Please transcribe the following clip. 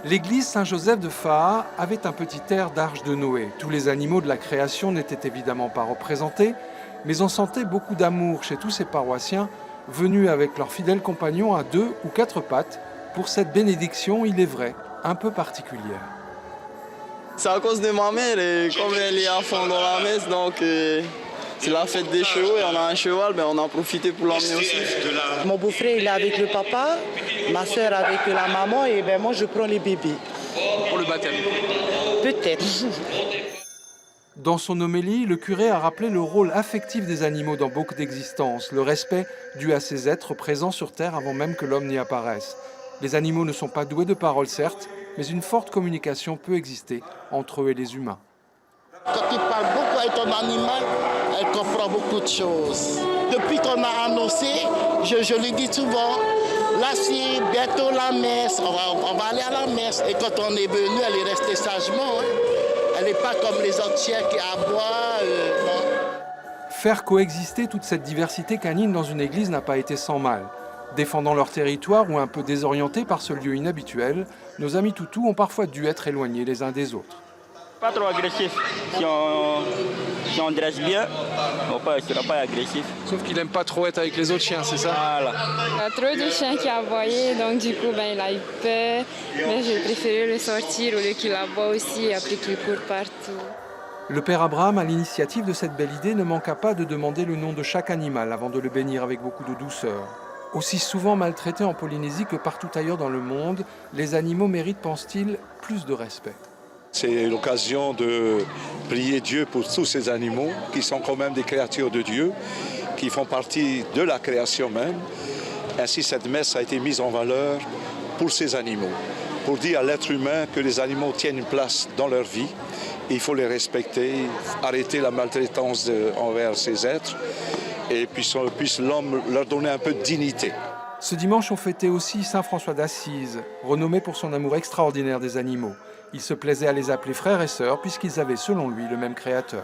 L'église Saint-Joseph de Faha avait un petit air d'arche de Noé. Tous les animaux de la création n'étaient évidemment pas représentés, mais on sentait beaucoup d'amour chez tous ces paroissiens venus avec leurs fidèles compagnons à 2 ou 4 pattes pour cette bénédiction, il est vrai, un peu particulière. C'est à cause de ma mère, et comme elle est à fond dans la messe, donc c'est la fête des chevaux et on a un cheval, ben on a profité pour l'emmener aussi. Mon beau-frère il est avec le papa, ma soeur avec la maman et ben moi je prends les bébés. Pour le baptême. Peut-être. Dans son homélie, le curé a rappelé le rôle affectif des animaux dans beaucoup d'existences, le respect dû à ces êtres présents sur Terre avant même que l'homme n'y apparaisse. Les animaux ne sont pas doués de parole, certes, mais une forte communication peut exister entre eux et les humains. Quand tu parles beaucoup avec ton animal, elle comprend beaucoup de choses. Depuis qu'on a annoncé, je lui dis souvent, là c'est bientôt la messe, on va aller à la messe. Et quand on est venu, elle est restée sagement. Elle n'est pas comme les autres chiens qui aboient. Non. Faire coexister toute cette diversité canine dans une église n'a pas été sans mal. Défendant leur territoire ou un peu désorientés par ce lieu inhabituel, nos amis toutous ont parfois dû être éloignés les uns des autres. Pas trop agressif. Si on dresse bien, on ne sera pas agressif. Sauf qu'il n'aime pas trop être avec les autres chiens, c'est ça? Voilà. Il y a trop de chiens qui aboyaient, donc du coup il a eu peur. Mais j'ai préféré le sortir au lieu qu'il aboie aussi et après qu'il court partout. Le père Abraham, à l'initiative de cette belle idée, ne manqua pas de demander le nom de chaque animal avant de le bénir avec beaucoup de douceur. Aussi souvent maltraités en Polynésie que partout ailleurs dans le monde, les animaux méritent, pense-t-il, plus de respect. C'est l'occasion de prier Dieu pour tous ces animaux qui sont quand même des créatures de Dieu, qui font partie de la création même. Ainsi, cette messe a été mise en valeur pour ces animaux, pour dire à l'être humain que les animaux tiennent une place dans leur vie. Il faut les respecter, arrêter la maltraitance envers ces êtres et puisse l'homme leur donner un peu de dignité. Ce dimanche, on fêtait aussi Saint François d'Assise, renommé pour son amour extraordinaire des animaux. Il se plaisait à les appeler frères et sœurs puisqu'ils avaient, selon lui, le même créateur.